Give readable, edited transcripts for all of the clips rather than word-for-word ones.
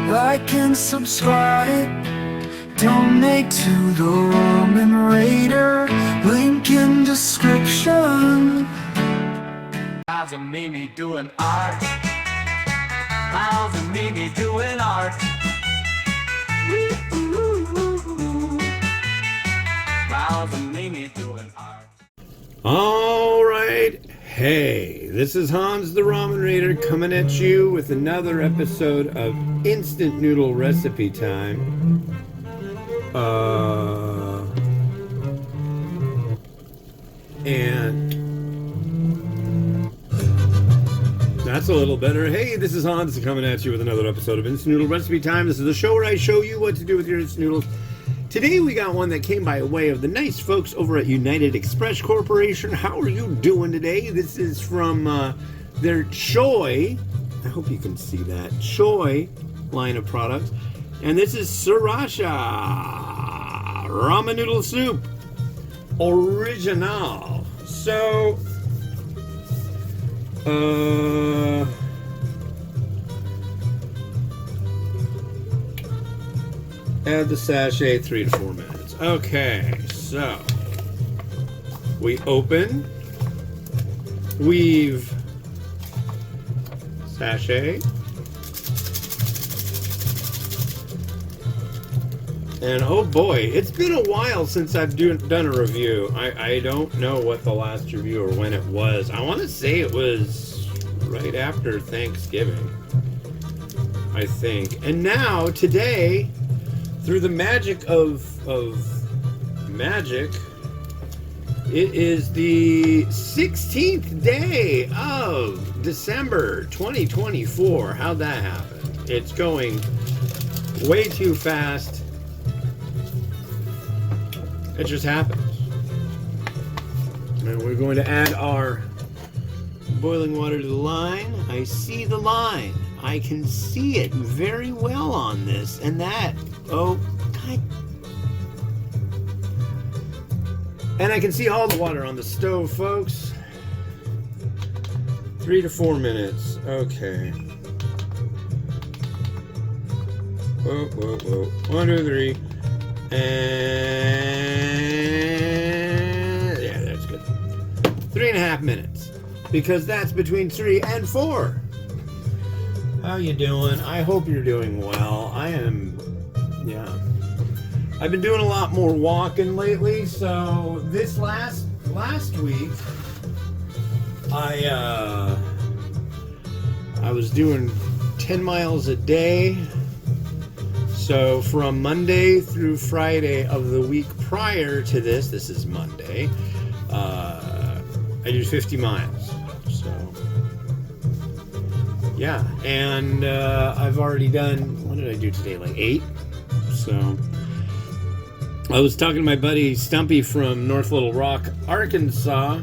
like and subscribe. Donate to the Ramen Raider, link in description. How's a Mimi doing art? How's a Mimi doing art? How's a Mimi doing art? All right. Hey, this is Hans the Ramen Raider coming at you with another episode of Instant Noodle Recipe Time. And that's a little better. Hey, this is Hans coming at you with another episode of Instant Noodle Recipe Time. This is the show where I show you what to do with your instant noodles. Today we got one that came by way of the nice folks over at United Express Corporation. How are you doing today? This is from their Choi, I hope you can see that, Choi line of products. And this is Sriracha Ramen Noodle Soup Original. So, add the sachet 3 to 4 minutes. Okay, so we open, weave sachet, and oh boy, it's been a while since I've done a review. I don't know what the last review or when it was. I want to say it was right after Thanksgiving, I think. And now, today, through the magic of magic, it is the 16th day of December 2024. How'd that happen? It's going way too fast. It just happens. And we're going to add our boiling water to the line. I see the line. I can see it very well on this. And that, oh, God. And I can see all the water on the stove, folks. 3 to 4 minutes. Okay. Whoa, whoa, whoa. 1, 2, 3. And yeah, that's good. 3.5 minutes. Because that's between 3 and 4. How you doing? I hope you're doing well. I am, yeah. I've been doing a lot more walking lately, so this last week, I was doing 10 miles a day. So from Monday through Friday of the week prior to this is Monday, I did 50 miles. So, yeah, and I've already done, what did I do today, like 8? So, I was talking to my buddy Stumpy from North Little Rock, Arkansas,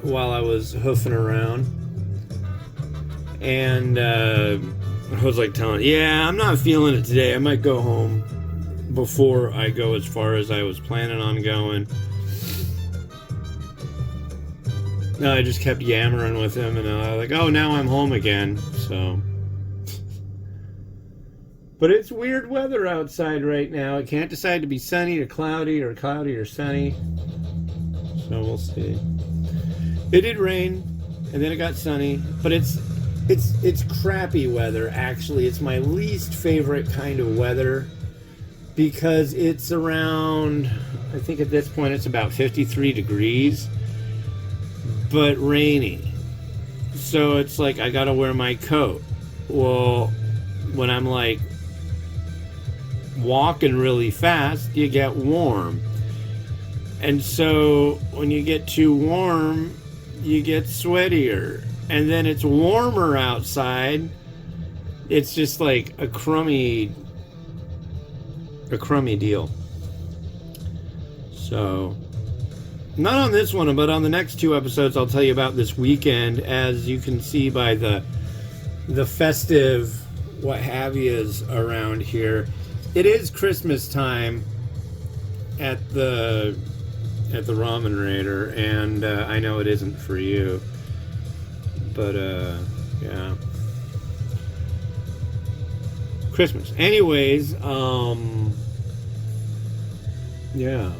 while I was hoofing around, and I was like telling, yeah, I'm not feeling it today. I might go home before I go as far as I was planning on going. No, I just kept yammering with him, and I was like, oh, now I'm home again. So, but it's weird weather outside right now. It can't decide to be sunny or cloudy or sunny. So we'll see. It did rain, and then it got sunny, but it's crappy weather, actually. It's my least favorite kind of weather because it's around, I think at this point it's about 53 degrees, but rainy. So it's like I gotta wear my coat. Well, when I'm like walking really fast, you get warm. And so when you get too warm, you get sweatier. And then it's warmer outside. It's just like a crummy deal. So, not on this one, but on the next 2 episodes, I'll tell you about this weekend. As you can see by the festive what have yous around here, it is Christmas time at the Ramen Raider, and I know it isn't for you. But, yeah. Christmas. Anyways, yeah,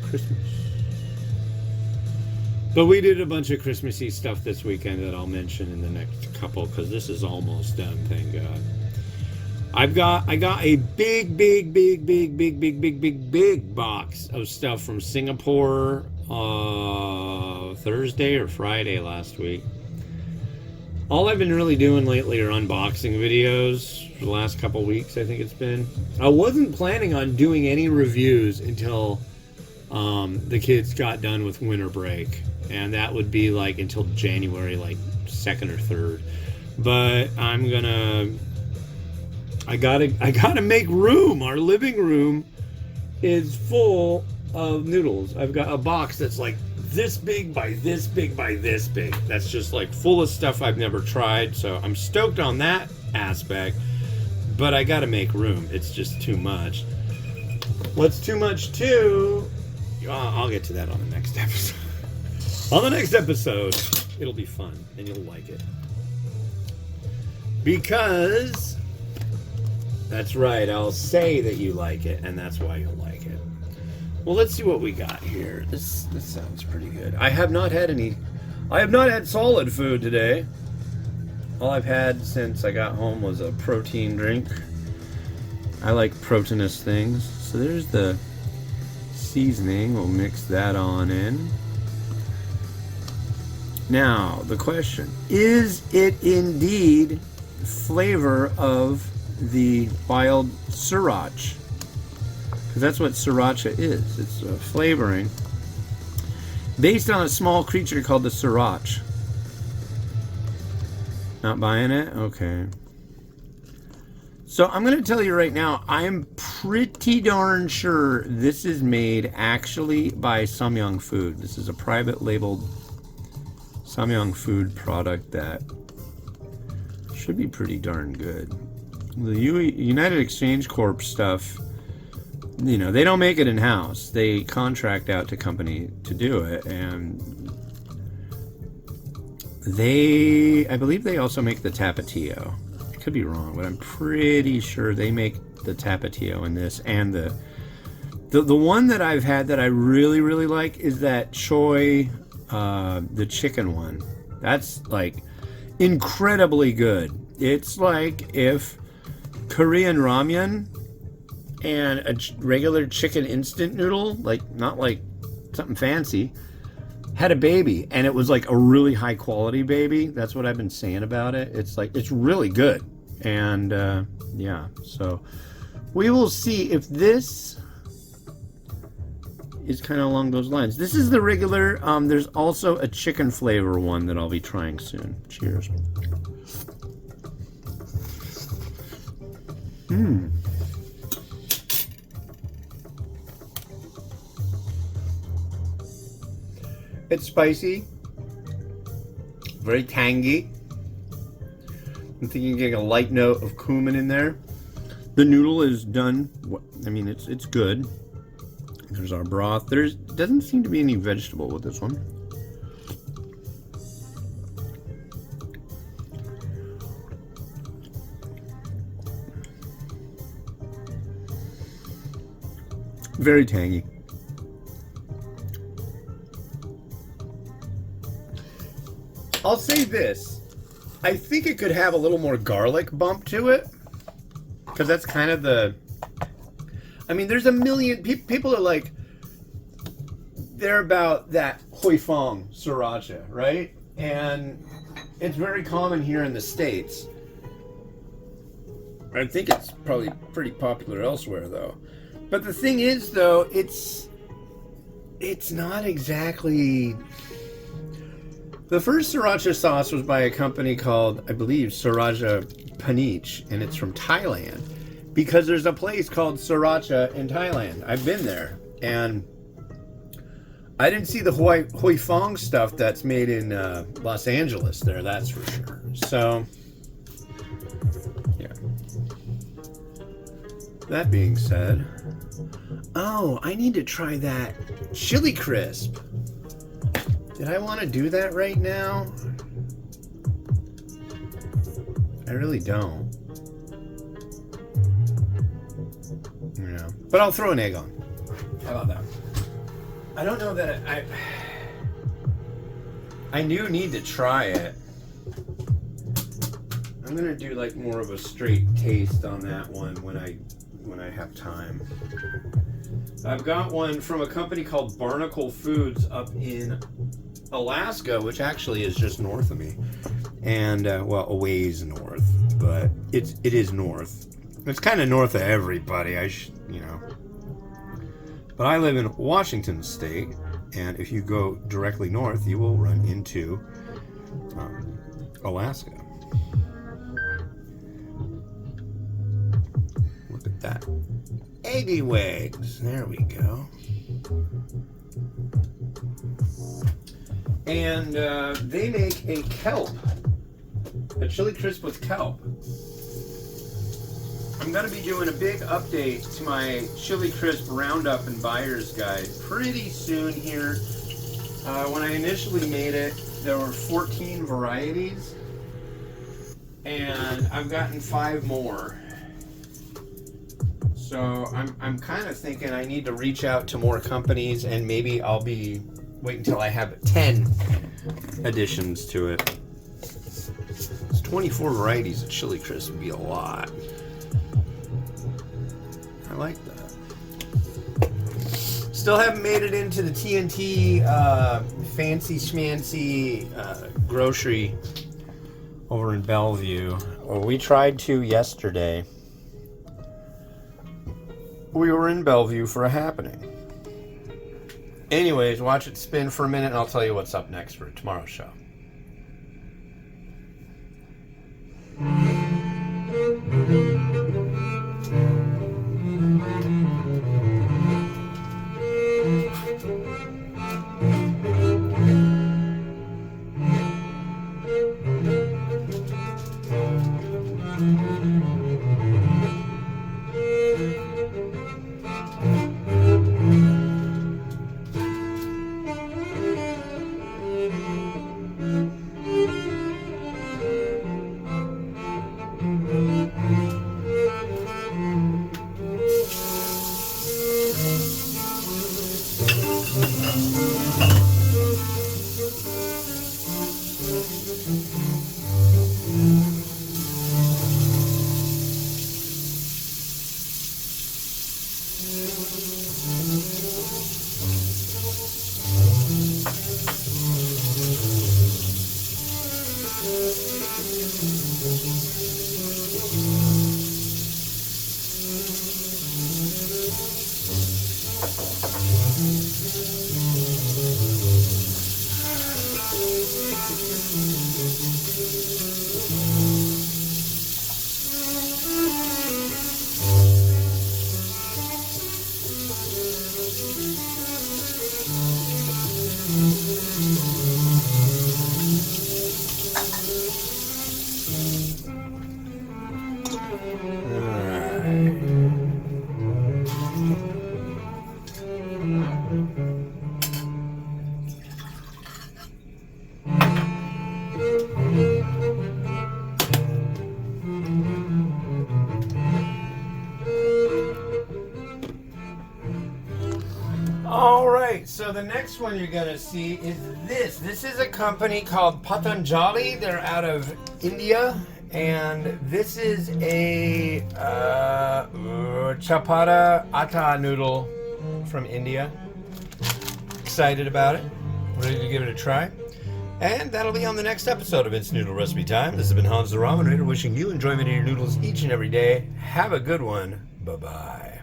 Christmas. But we did a bunch of Christmassy stuff this weekend that I'll mention in the next couple, because this is almost done, thank God. I got a big box of stuff from Singapore Thursday or Friday last week. All I've been really doing lately are unboxing videos for the last couple weeks, I think it's been. I wasn't planning on doing any reviews until the kids got done with winter break, and that would be like until January, like 2nd or 3rd. But I gotta make room. Our living room is full of noodles. I've got a box that's like this big by this big by this big. That's just like full of stuff I've never tried. So I'm stoked on that aspect, but I gotta make room. It's just too much. What's too much too? I'll get to that on the next episode. On the next episode, it'll be fun and you'll like it. Because that's right, I'll say that you like it, and that's why you'll like it. Well, let's see what we got here. This sounds pretty good. I have not had solid food today. All I've had since I got home was a protein drink. I like proteinous things. So there's the seasoning. We'll mix that on in. Now, the question, is it indeed flavor of the wild Sriracha? Because that's what Sriracha is. It's a flavoring based on a small creature called the Sriracha. Not buying it? Okay. So I'm going to tell you right now, I'm pretty darn sure this is made actually by Samyang Food. This is a private labeled Samyang Food product that should be pretty darn good. The United Exchange Corp stuff, you know, they don't make it in-house. They contract out to company to do it, and I believe they also make the Tapatio. I could be wrong, but I'm pretty sure they make the Tapatio in this, and the one that I've had that I really, really like is that Choi, the chicken one. That's like incredibly good. It's like if Korean ramen and a regular chicken instant noodle, like not like something fancy, had a baby, and it was like a really high quality baby. That's what I've been saying about it. It's like, it's really good. And yeah, so we will see if this is kind of along those lines. This is the regular. There's also a chicken flavor one that I'll be trying soon. Cheers. It's spicy, very tangy. I'm thinking getting a light note of cumin in there. The noodle is done. I mean, it's good. There's our broth. Doesn't seem to be any vegetable with this one. Very tangy. I'll say this. I think it could have a little more garlic bump to it. Because that's kind of the... I mean, there's a million... People are like... They're about that Hoi Fong Sriracha, right? And it's very common here in the States. I think it's probably pretty popular elsewhere, though. But the thing is, though, it's not exactly... The first Sriracha sauce was by a company called, I believe, Sriracha Panich, and it's from Thailand. Because there's a place called Sriracha in Thailand. I've been there, and I didn't see the Hoi Fong stuff that's made in Los Angeles there, that's for sure. So, yeah. That being said, oh, I need to try that chili crisp. Did I want to do that right now? I really don't. You know, but I'll throw an egg on. How about that? I don't know that I do need to try it. I'm gonna do like more of a straight taste on that one when I have time. I've got one from a company called Barnacle Foods up in Alaska, which actually is just north of me, and well, a ways north, but it is north. It's kind of north of everybody. You know. But I live in Washington State, and if you go directly north, you will run into Alaska. Look at that. Eggy Wags. There we go. And they make a kelp. A chili crisp with kelp. I'm going to be doing a big update to my chili crisp roundup and buyer's guide pretty soon here. When I initially made it, there were 14 varieties, and I've gotten 5 more. So I'm kind of thinking I need to reach out to more companies, and maybe I'll be wait until I have 10 additions to it. It's 24 varieties of chili crisp would be a lot. I like that. Still haven't made it into the TNT fancy schmancy grocery over in Bellevue. Well, we tried to yesterday. We were in Bellevue for a happening. Anyways, watch it spin for a minute and I'll tell you what's up next for tomorrow's show. Alright, so the next one you're going to see is this. This is a company called Patanjali. They're out of India. And this is a chapata atta noodle from India. Excited about it. Ready to give it a try. And that'll be on the next episode of It's Noodle Recipe Time. This has been Hans the Ramen Raider wishing you enjoyment in your noodles each and every day. Have a good one. Bye-bye.